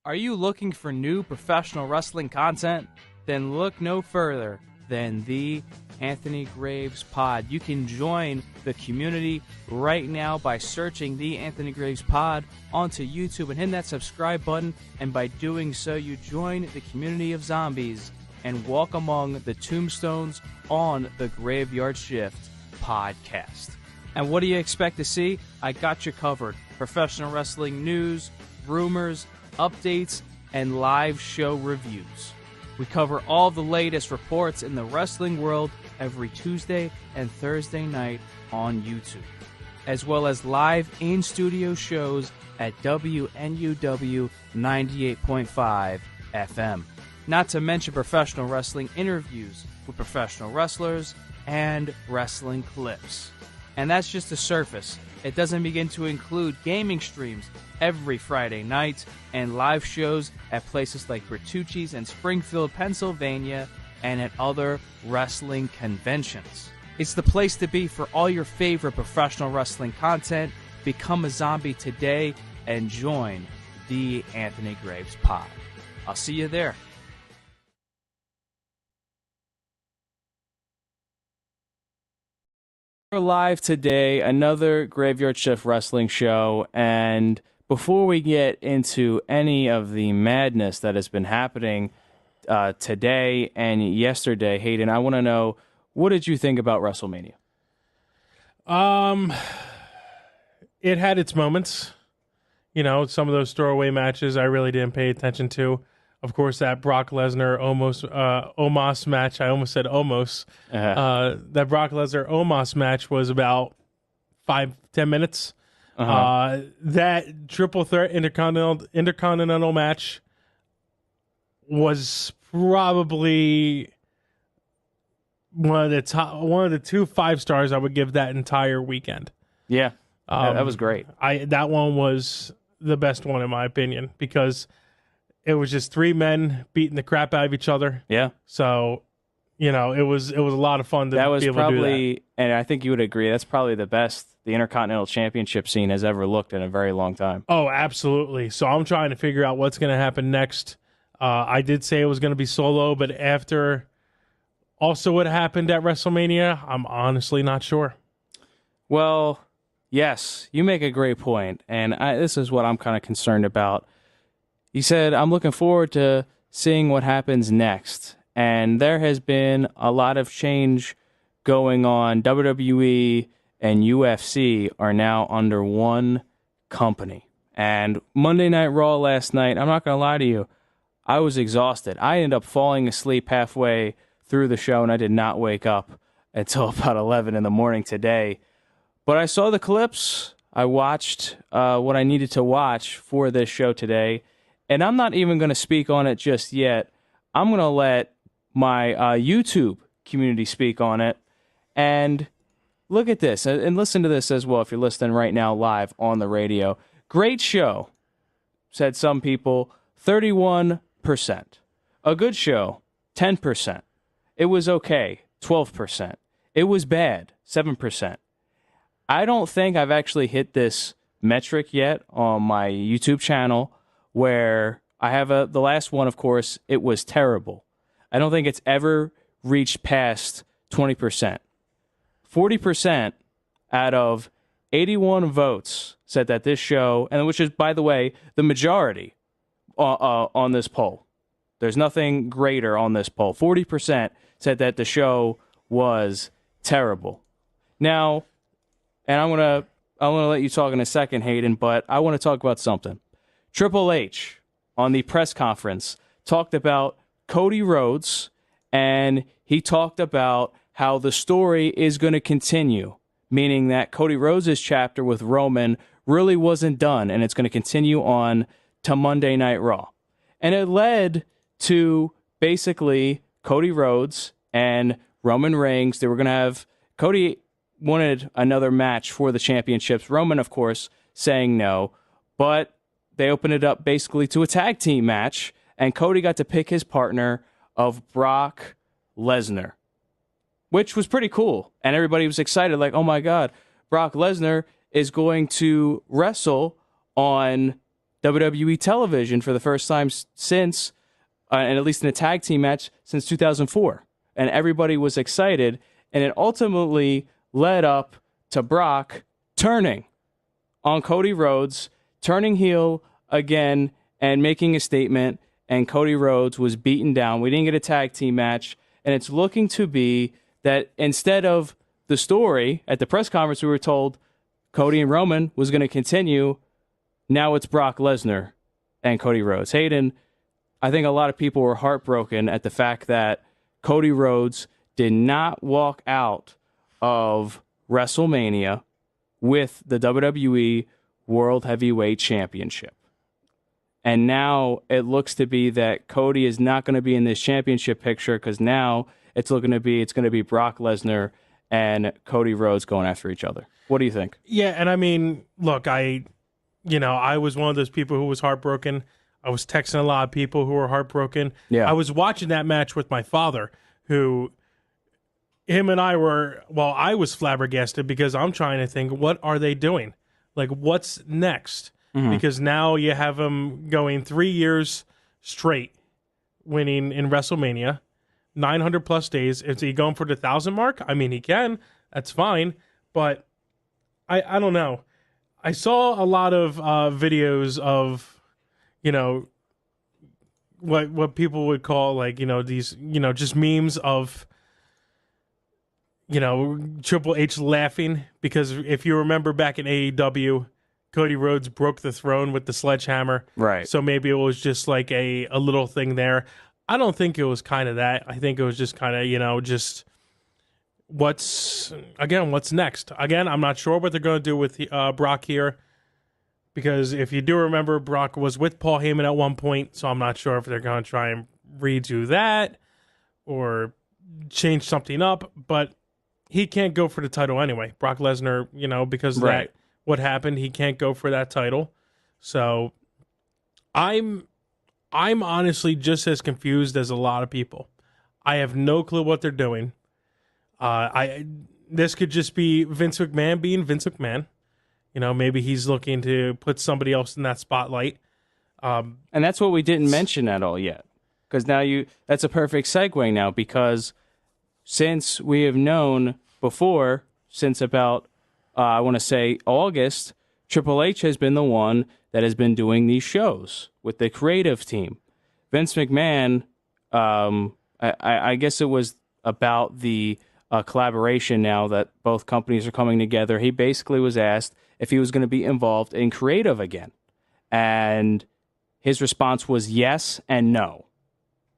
Are you looking for new professional wrestling content? Then look no further than the Anthony Graves Pod. You can join the community right now by searching the Anthony Graves Pod onto YouTube and hit that subscribe button. And by doing so, you join the community of zombies and walk among the tombstones on the Graveyard Shift podcast. And what do you expect to see? I got you covered. Professional wrestling news, rumors, updates, and live show reviews. We cover all the latest reports in the wrestling world every Tuesday and Thursday night on YouTube, as well as live in-studio shows at WNUW 98.5 FM. Not to mention professional wrestling interviews with professional wrestlers and wrestling clips. And that's just the surface. It doesn't begin to include gaming streams every Friday night and live shows at places like Bertucci's in Springfield, Pennsylvania, and at other wrestling conventions. It's the place to be for all your favorite professional wrestling content. Become a zombie today and join the Anthony Graves Pod. I'll see you there. We're live today, another Graveyard Shift wrestling show, and before we get into any of the madness that has been happening today and yesterday, Hayden, I want to know, what did you think about WrestleMania? It had its moments. You know, some of those throwaway matches I really didn't pay attention to. Of course, that Brock Lesnar Omos match. I almost said almost. That Brock Lesnar Omos match was about 5-10 minutes. That triple threat intercontinental match was probably one of the 2 5-stars I would give that entire weekend. Yeah, that was great. That one was the best one in my opinion because it was just 3 men beating the crap out of each other. Yeah. So, you know, it was a lot of fun to be able to do that. And I think you would agree, that's probably the best the Intercontinental Championship scene has ever looked in a very long time. Oh, absolutely. So I'm trying to figure out what's going to happen next. I did say it was going to be Solo, but after also what happened at WrestleMania, I'm honestly not sure. Well, yes, you make a great point, and this is what I'm kind of concerned about. He said, I'm looking forward to seeing what happens next. And there has been a lot of change going on. WWE and UFC are now under one company. And Monday Night Raw last night, I'm not going to lie to you, I was exhausted. I ended up falling asleep halfway through the show, and I did not wake up until about 11 in the morning today. But I saw the clips. I watched what I needed to watch for this show today. And I'm not even going to speak on it just yet. I'm going to let my YouTube community speak on it. And look at this. And listen to this as well if you're listening right now live on the radio. Great show, said some people. 31%. A good show, 10%. It was okay, 12%. It was bad, 7%. I don't think I've actually hit this metric yet on my YouTube channel, where I have the last one, of course, it was terrible. I don't think it's ever reached past 20%. 40% out of 81 votes said that this show, and which is, by the way, the majority on this poll. There's nothing greater on this poll. 40% said that the show was terrible. Now, and I'm gonna let you talk in a second, Hayden, but I want to talk about something. Triple H, on the press conference, talked about Cody Rhodes, and he talked about how the story is going to continue, meaning that Cody Rhodes' chapter with Roman really wasn't done, and it's going to continue on to Monday Night Raw. And it led to basically Cody Rhodes and Roman Reigns. They were going to have Cody wanted another match for the championships. Roman, of course, saying no, but they opened it up basically to a tag team match, and Cody got to pick his partner of Brock Lesnar, which was pretty cool. And everybody was excited, like, oh my God, Brock Lesnar is going to wrestle on WWE television for the first time since, and at least in a tag team match, since 2004. And everybody was excited. And it ultimately led up to Brock turning on Cody Rhodes, turning heel again and making a statement. And Cody Rhodes was beaten down. We didn't get a tag team match. And it's looking to be that instead of the story at the press conference, we were told Cody and Roman was going to continue. Now it's Brock Lesnar and Cody Rhodes. Hayden, I think a lot of people were heartbroken at the fact that Cody Rhodes did not walk out of WrestleMania with the WWE World Heavyweight Championship. And now it looks to be that Cody is not going to be in this championship picture because now it's going to be Brock Lesnar and Cody Rhodes going after each other. What do you think? Yeah, and I mean, look, I was one of those people who was heartbroken. I was texting a lot of people who were heartbroken. Yeah. I was watching that match with my father, I was flabbergasted because I'm trying to think, what are they doing? Like, what's next? Mm-hmm. Because now you have him going 3 years straight, winning in WrestleMania, 900 plus days. Is he going for the 1,000 mark? I mean, he can. That's fine. But I don't know. I saw a lot of videos of, what people would call like, these, just memes of, Triple H laughing because if you remember back in AEW, Cody Rhodes broke the throne with the sledgehammer. Right. So maybe it was just like a little thing there. I don't think it was kind of that. I think it was just kind of, just what's next. Again, I'm not sure what they're going to do with Brock here because if you do remember, Brock was with Paul Heyman at one point, so I'm not sure if they're going to try and redo that or change something up, but he can't go for the title anyway. Brock Lesnar, because of that, what happened, he can't go for that title. So I'm honestly just as confused as a lot of people. I have no clue what they're doing. This could just be Vince McMahon being Vince McMahon. Maybe he's looking to put somebody else in that spotlight. And that's what we didn't mention at all yet. Because that's a perfect segue now, because since we have known before, since about, I want to say August, Triple H has been the one that has been doing these shows with the creative team. Vince McMahon, I guess it was about the collaboration now that both companies are coming together. He basically was asked if he was going to be involved in creative again. And his response was yes and no.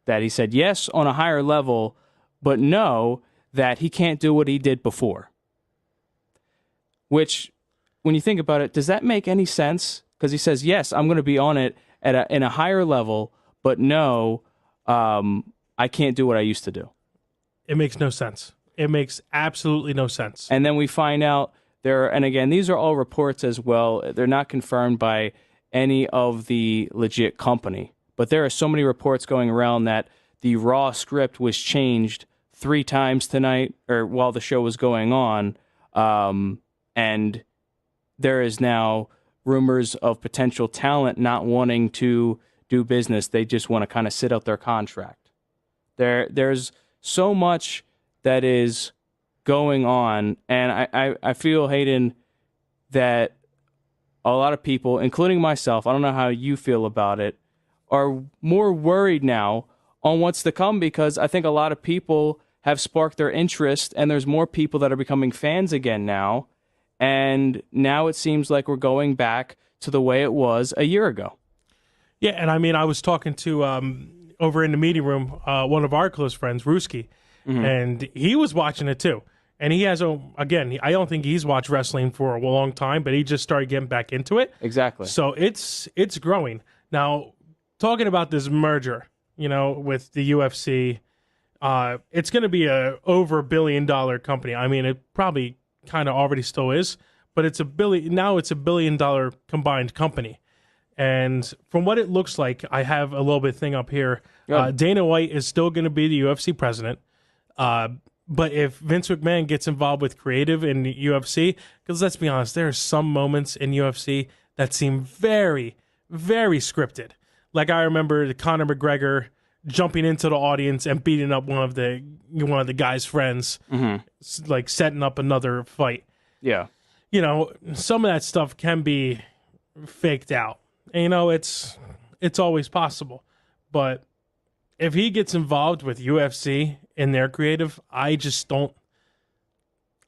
That he said yes on a higher level, but no, that he can't do what he did before. Which, when you think about it, does that make any sense? Because he says, yes, I'm going to be on it in a higher level, but no, I can't do what I used to do. It makes no sense. It makes absolutely no sense. And then we find out and again, these are all reports as well. They're not confirmed by any of the legit company. But there are so many reports going around that the Raw script was changed 3 times tonight, or while the show was going on. And there is now rumors of potential talent not wanting to do business. They just want to kind of sit out their contract. There's so much that is going on, and I feel, Hayden, that a lot of people, including myself, I don't know how you feel about it, are more worried now on what's to come, because I think a lot of people have sparked their interest, and there's more people that are becoming fans again now, and now it seems like we're going back to the way it was a year ago. Yeah, and I mean, I was talking to, over in the meeting room, one of our close friends, Ruski, and he was watching it too. And he has, I don't think he's watched wrestling for a long time, but he just started getting back into it. Exactly. So it's growing. Now, talking about this merger, with the UFC, it's going to be a over $1 billion company. I mean, it probably kind of already still is, but it's now it's $1 billion combined company. And from what it looks like, I have a little bit thing up here. Dana White is still going to be the UFC president. But if Vince McMahon gets involved with creative in the UFC, because let's be honest, there are some moments in UFC that seem very, very scripted. Like I remember Conor McGregor jumping into the audience and beating up one of the guy's friends, like setting up another fight. Yeah. You know, some of that stuff can be faked out. And, you know, it's always possible. But if he gets involved with UFC in their creative, I just don't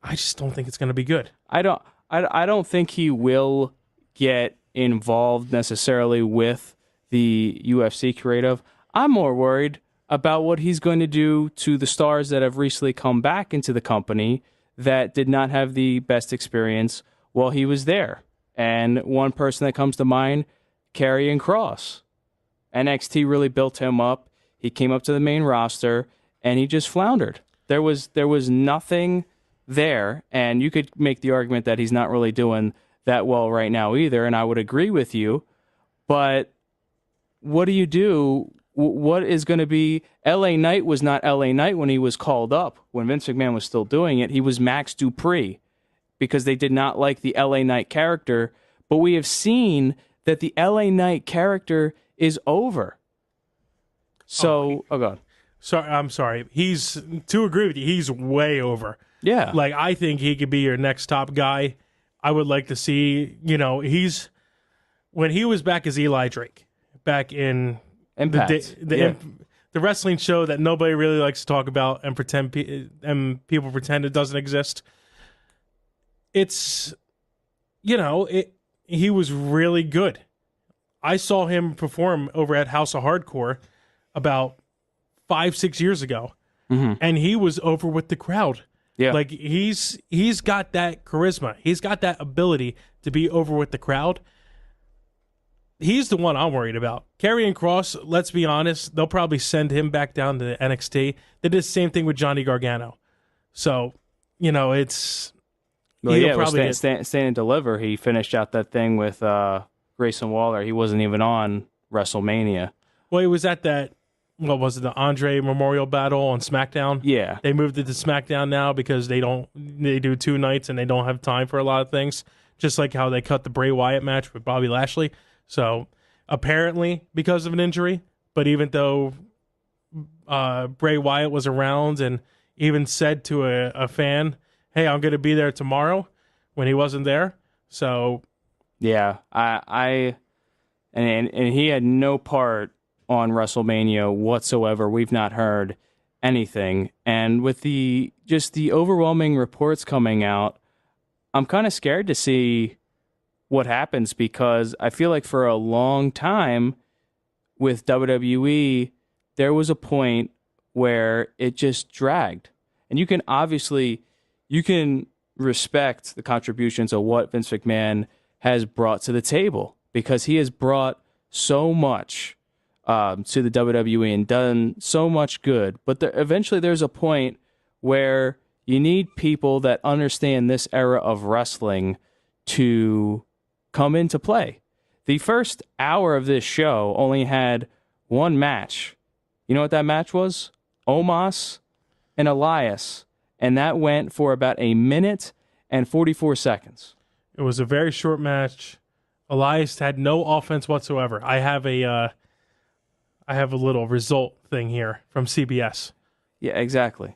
think it's going to be good. I don't think he will get involved necessarily with the UFC creative. I'm more worried about what he's going to do to the stars that have recently come back into the company that did not have the best experience while he was there. And one person that comes to mind, Karrion Kross. NXT really built him up. He came up to the main roster and he just floundered. There was nothing there, and you could make the argument that he's not really doing that well right now either, and I would agree with you. But what do you do? What is going to be? LA Knight was not LA Knight when he was called up, when Vince McMahon was still doing it. He was Max Dupree because they did not like the LA Knight character. But we have seen that the LA Knight character is over. So, God. Sorry, I'm sorry. To agree with you, he's way over. Yeah. Like, I think he could be your next top guy. I would like to see, you know, when he was back as Eli Drake, back in Impact. the wrestling show that nobody really likes to talk about and people pretend it doesn't exist. It's, you know, he was really good. I saw him perform over at House of Hardcore about 5-6 years ago, and he was over with the crowd. Yeah. Like he's got that charisma. He's got that ability to be over with the crowd. He's the one I'm worried about. Karrion Kross, let's be honest, they'll probably send him back down to NXT. They did the same thing with Johnny Gargano. So, you know, it's... Well, yeah, probably Stand and Deliver, he finished out that thing with Grayson Waller. He wasn't even on WrestleMania. Well, he was at that... What was it, the Andre Memorial Battle on SmackDown? Yeah. They moved it to SmackDown now because they do 2 nights and they don't have time for a lot of things. Just like how they cut the Bray Wyatt match with Bobby Lashley. So apparently because of an injury, but even though Bray Wyatt was around and even said to a fan, hey, I'm going to be there tomorrow, when he wasn't there. So yeah, and he had no part on WrestleMania whatsoever. We've not heard anything. And with the overwhelming reports coming out, I'm kind of scared to see what happens, because I feel like for a long time with WWE, there was a point where it just dragged. And you can respect the contributions of what Vince McMahon has brought to the table, because he has brought so much to the WWE and done so much good. But eventually there's a point where you need people that understand this era of wrestling to come into play. The first hour of this show only had one match. You know what that match was? Omos and Elias. And that went for about 1 minute and 44 seconds. It was a very short match. Elias had no offense whatsoever. I have a little result thing here from CBS. Yeah, exactly.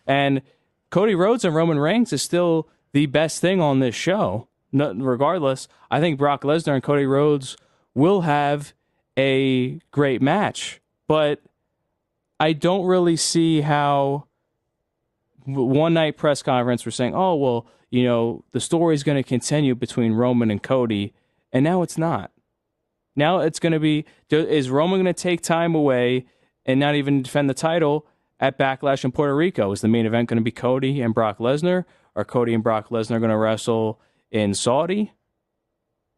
And Cody Rhodes and Roman Reigns is still the best thing on this show. Regardless, I think Brock Lesnar and Cody Rhodes will have a great match. But I don't really see how one night press conference we're saying, oh, well, you know, the story's going to continue between Roman and Cody. And now it's not. Now it's going to be, is Roman going to take time away and not even defend the title at Backlash in Puerto Rico? Is the main event going to be Cody and Brock Lesnar? Are Cody and Brock Lesnar going to wrestle in Saudi?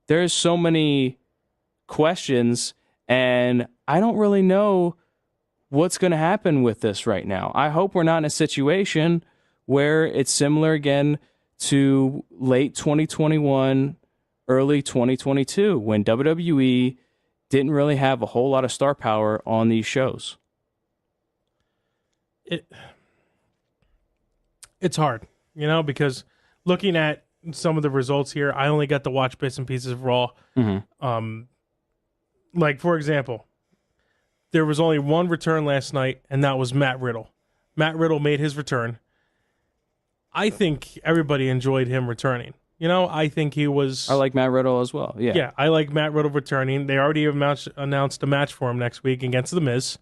There's so many questions, and I don't really know what's going to happen with this right now. I hope we're not in a situation where it's similar again to late 2021, early 2022, when WWE didn't really have a whole lot of star power on these shows. It's hard, you know, because looking at some of the results here, I only got to watch bits and pieces of Raw. Like, for example, there was only one return last night, and that was Matt Riddle. Matt Riddle made his return. I think everybody enjoyed him returning. I think he was. I like Matt Riddle as well. Yeah. Yeah, I like Matt Riddle returning. They already announced a match for him next week against The Miz.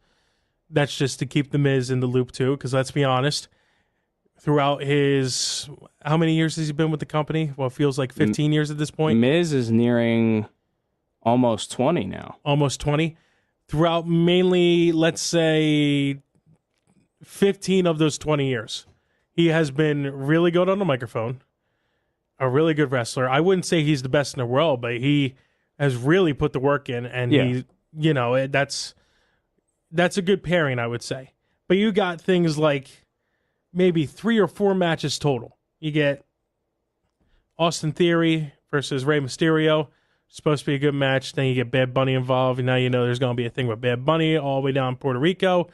That's just to keep The Miz in the loop, too, because let's be honest, throughout his. How many years has he been with the company? Well, it feels like 15 years at this point. Miz is nearing almost 20 now. Almost 20. Throughout mainly, let's say, 15 of those 20 years, he has been really good on the microphone, a really good wrestler. I wouldn't say he's the best in the world, but he has really put the work in, and that's a good pairing, I would say. But you got things like maybe 3 or 4 matches total. You get Austin Theory versus Rey Mysterio. Supposed to be a good match. Then you get Bad Bunny involved, and now there's going to be a thing with Bad Bunny all the way down Puerto Rico.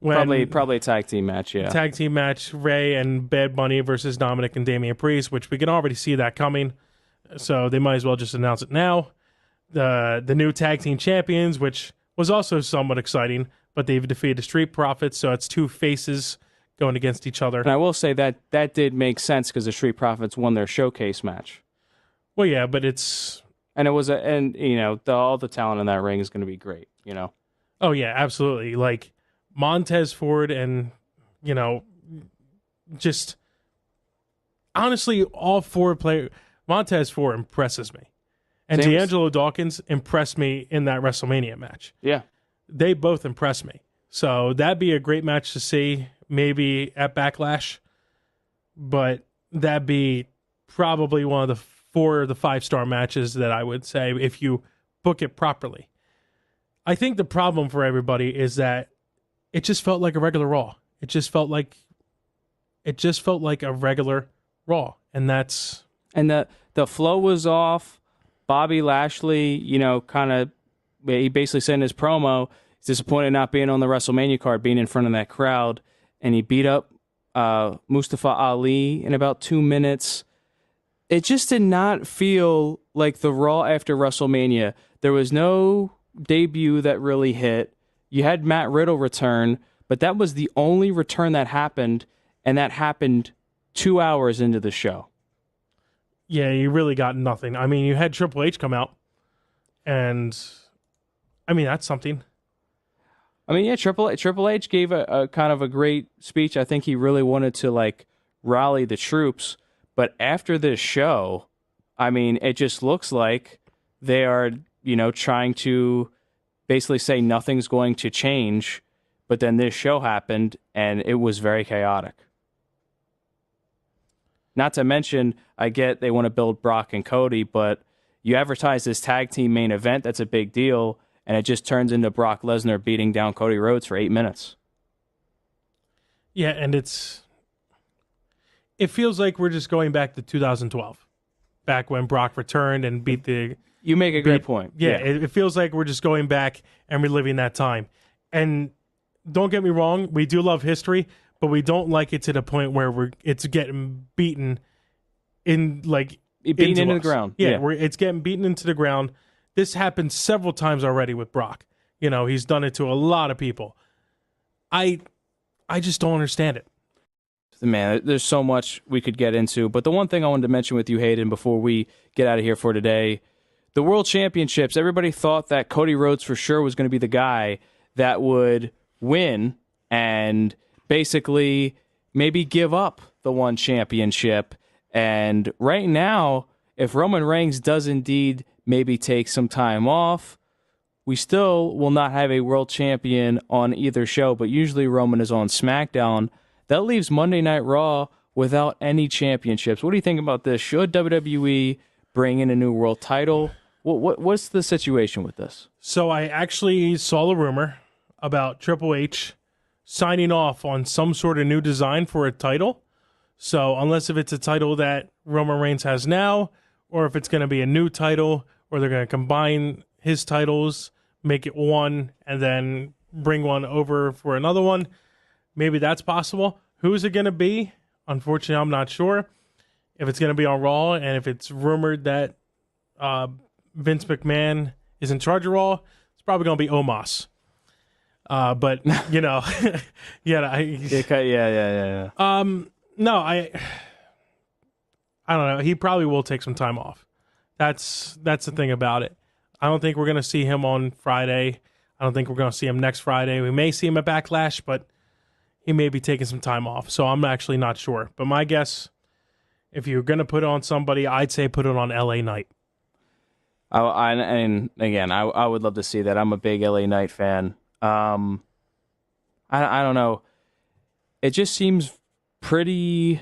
Probably a tag team match, yeah. Tag team match, Ray and Bad Bunny versus Dominic and Damian Priest, which we can already see that coming. So they might as well just announce it now. The new tag team champions, which was also somewhat exciting, but they've defeated the Street Profits, so it's 2 faces going against each other. And I will say that did make sense because the Street Profits won their showcase match. Well, yeah, but it's... And it was all the talent in that ring is going to be great, Oh, yeah, absolutely. Like, Montez Ford and, just honestly, all 4 players. Montez Ford impresses me. And D'Angelo Dawkins impressed me in that WrestleMania match. Yeah. They both impressed me. So that'd be a great match to see, maybe at Backlash. But that'd be probably one of the 4 or the 5-star matches that I would say if you book it properly. I think the problem for everybody is that it just felt like a regular Raw. It just felt like a regular Raw, and that's... And the flow was off. Bobby Lashley, he basically said in his promo, he's disappointed not being on the WrestleMania card, being in front of that crowd, and he beat up Mustafa Ali in about 2 minutes. It just did not feel like the Raw after WrestleMania. There was no debut that really hit. You had Matt Riddle return, but that was the only return that happened, and that happened 2 hours into the show. Yeah, you really got nothing. I mean, you had Triple H come out, and I mean, that's something. I mean, yeah, Triple H gave a kind of a great speech. I think he really wanted to rally the troops. But after this show, I mean, it just looks like they are, trying to basically say nothing's going to change. But then this show happened, and it was very chaotic. Not to mention, I get they want to build Brock and Cody, but you advertise this tag team main event, that's a big deal, and it just turns into Brock Lesnar beating down Cody Rhodes for 8 minutes. Yeah, and it feels like we're just going back to 2012, back when Brock returned and beat the... You make a great point. Yeah, it feels like we're just going back and reliving that time. And don't get me wrong, we do love history, but we don't like it to the point where it's getting beaten into the ground. Yeah, it's getting beaten into the ground. This happened several times already with Brock. He's done it to a lot of people. I just don't understand it. Man, there's so much we could get into, but the one thing I wanted to mention with you, Hayden, before we get out of here for today, the World Championships, everybody thought that Cody Rhodes for sure was going to be the guy that would win and basically maybe give up the one championship. And right now, if Roman Reigns does indeed maybe take some time off, we still will not have a world champion on either show, but usually Roman is on SmackDown. That leaves Monday Night Raw without any championships. What do you think about this? Should WWE bring in a new world title? What's the situation with this? So I actually saw a rumor about Triple H signing off on some sort of new design for a title. So unless if it's a title that Roman Reigns has now, or if it's going to be a new title, or they're going to combine his titles, make it one, and then bring one over for another one, maybe that's possible. Who's it going to be? Unfortunately, I'm not sure. If it's going to be on Raw, and if it's rumored that Vince McMahon is in charge of Raw, it's probably going to be Omos. But you know, yeah, Yeah. no, I don't know. He probably will take some time off. That's the thing about it. I don't think we're going to see him on Friday. I don't think we're going to see him next Friday. We may see him at Backlash, but he may be taking some time off. So I'm actually not sure. But my guess, if you're going to put it on somebody, I'd say put it on LA Knight. And again, I would love to see that. I'm a big LA Knight fan. I don't know. It just seems pretty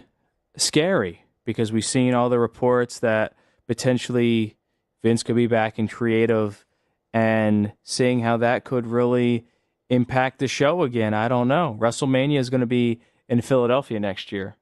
scary because we've seen all the reports that potentially Vince could be back in creative, and seeing how that could really impact the show again. I don't know. WrestleMania is going to be in Philadelphia next year,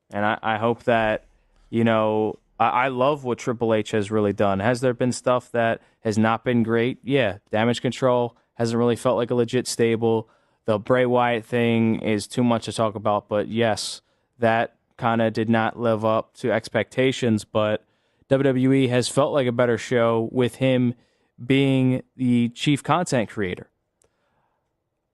and I hope that, you know, I love what Triple H has really done. Has there been stuff that has not been great? Yeah, Damage Control hasn't really felt like a legit stable. The Bray Wyatt thing is too much to talk about, but yes, that kind of did not live up to expectations, but WWE has felt like a better show with him being the chief content creator.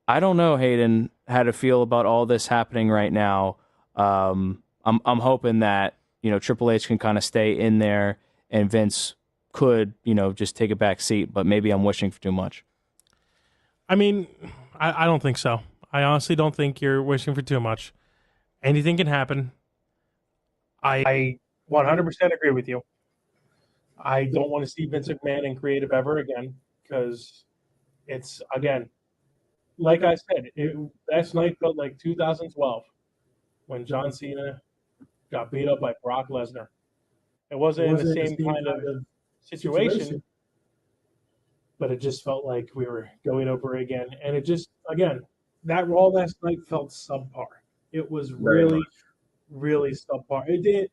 I don't know, Hayden, how to feel about all this happening right now. I'm hoping that, you know, Triple H can kind of stay in there and Vince could, you know, just take a back seat, but maybe I'm wishing for too much. I mean, I don't think so. I honestly don't think you're wishing for too much. Anything can happen. I 100% agree with you. I don't want to see Vince McMahon in creative ever again because it's, again, like I said, last night felt like 2012 when John Cena got beat up by Brock Lesnar. It wasn't in the same kind of situation, but it just felt like we were going over again. And it just, again, that Raw last night felt subpar. It was really, really subpar. It did.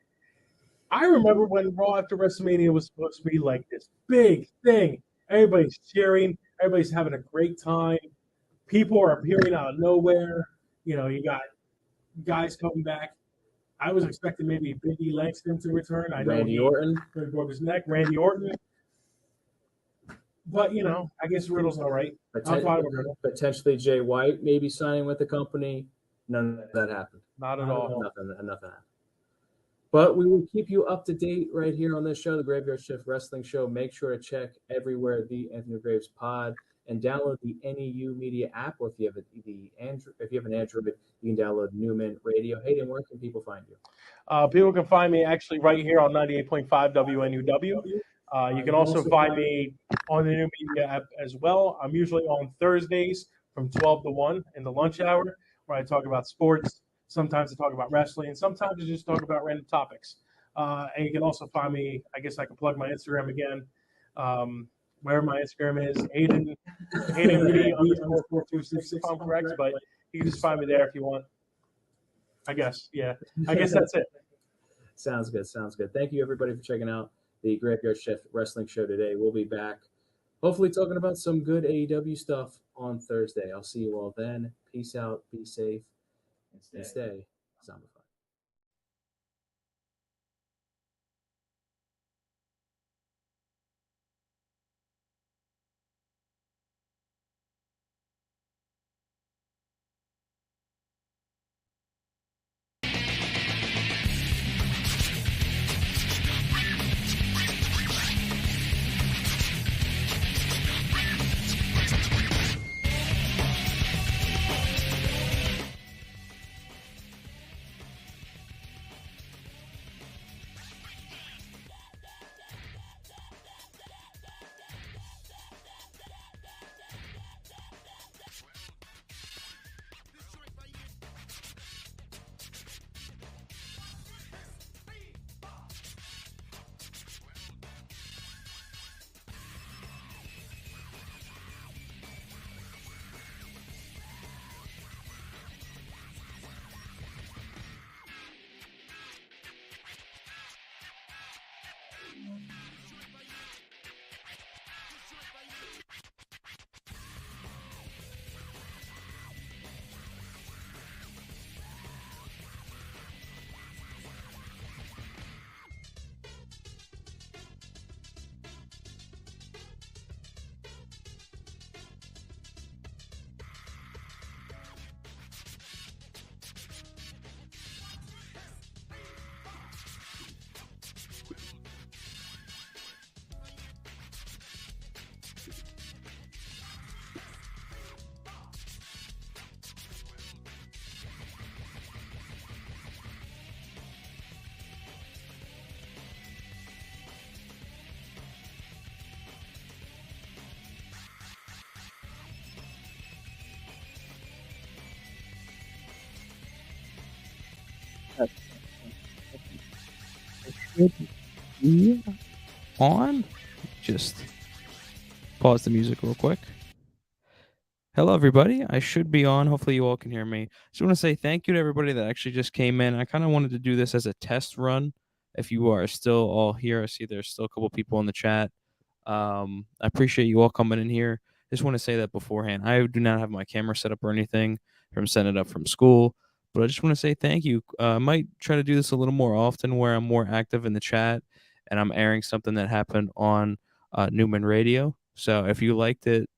I remember when Raw after WrestleMania was supposed to be like this big thing. Everybody's cheering. Everybody's having a great time. People are appearing out of nowhere. You know, you got guys coming back. I was expecting maybe Big E Langston to return. I know Randy Orton broke his neck. Randy Orton. But, you know, I guess Riddle's all right. I'm fine with Riddle. Potentially Jay White maybe signing with the company. None of that happened. Not at all. Nothing happened. But we will keep you up to date right here on this show, the Graveyard Shift Wrestling Show. Make sure to check everywhere the Anthony Graves Pod and download the NEU Media app. Or if you have an Android, you can download Newman Radio. Hayden, where can people find you? People can find me actually right here on 98.5 WNUW. You can also find me on the New Media app as well. I'm usually on Thursdays from 12 to 1 in the lunch hour, where I talk about sports. Sometimes I talk about wrestling, and sometimes I just talk about random topics. And you can also find me, I guess I can plug my Instagram again, where my Instagram is, Hayden _426, if I'm correct, but you can just find me there if you want. I guess, yeah. I guess that's it. Sounds good. Thank you, everybody, for checking out the Graveyard Shift Wrestling Show today. We'll be back, hopefully talking about some good AEW stuff on Thursday. I'll see you all then. Peace out. Be safe. And stay zombified. should be on. Just pause the music real quick. Hello, everybody. I should be on. Hopefully, you all can hear me. Just want to say thank you to everybody that actually just came in. I kind of wanted to do this as a test run. If you are still all here, I see there's still a couple people in the chat. I appreciate you all coming in here. Just want to say that beforehand. I do not have my camera set up or anything from setting it up from school, but I just want to say thank you. I might try to do this a little more often where I'm more active in the chat and I'm airing something that happened on Newman Radio. So if you liked it,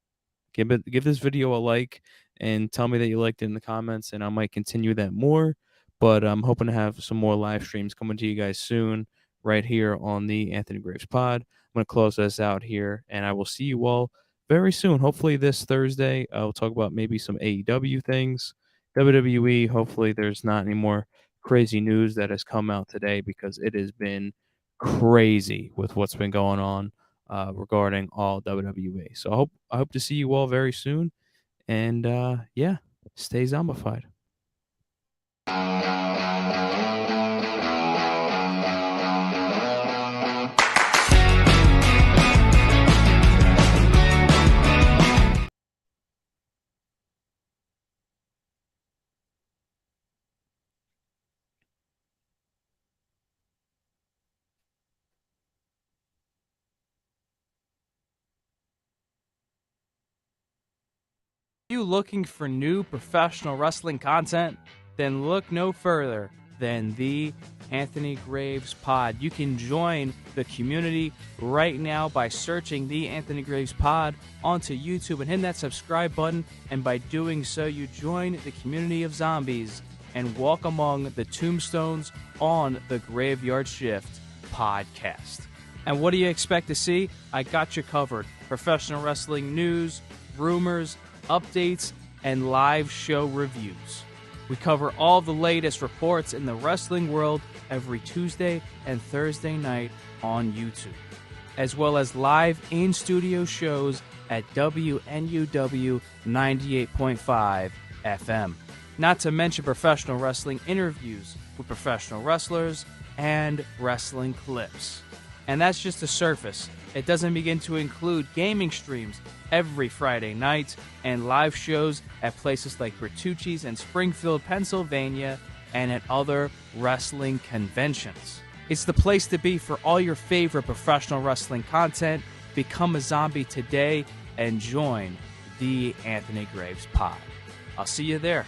give this video a like and tell me that you liked it in the comments, and I might continue that more. But I'm hoping to have some more live streams coming to you guys soon right here on the Anthony Graves Pod. I'm going to close this out here, and I will see you all very soon. Hopefully this Thursday, I'll talk about maybe some AEW things. WWE, hopefully there's not any more crazy news that has come out today because it has been crazy with what's been going on regarding all WWE. So I hope to see you all very soon. And yeah, stay zombified. Are you looking for new professional wrestling content? Then look no further than the Anthony Graves Pod. You can join the community right now by searching the Anthony Graves Pod onto YouTube and hitting that subscribe button. And by doing so, you join the community of zombies and walk among the tombstones on the Graveyard Shift podcast. And what do you expect to see? I got you covered. Professional wrestling news, rumors, updates, and live show reviews. We cover all the latest reports in the wrestling world every Tuesday and Thursday night on YouTube, as well as live in-studio shows at WNUW 98.5 FM. Not to mention professional wrestling interviews with professional wrestlers and wrestling clips. And that's just the surface. It doesn't begin to include gaming streams every Friday night and live shows at places like Bertucci's in Springfield, Pennsylvania, and at other wrestling conventions. It's the place to be for all your favorite professional wrestling content. Become a zombie today and join the Anthony Graves Pod. I'll see you there.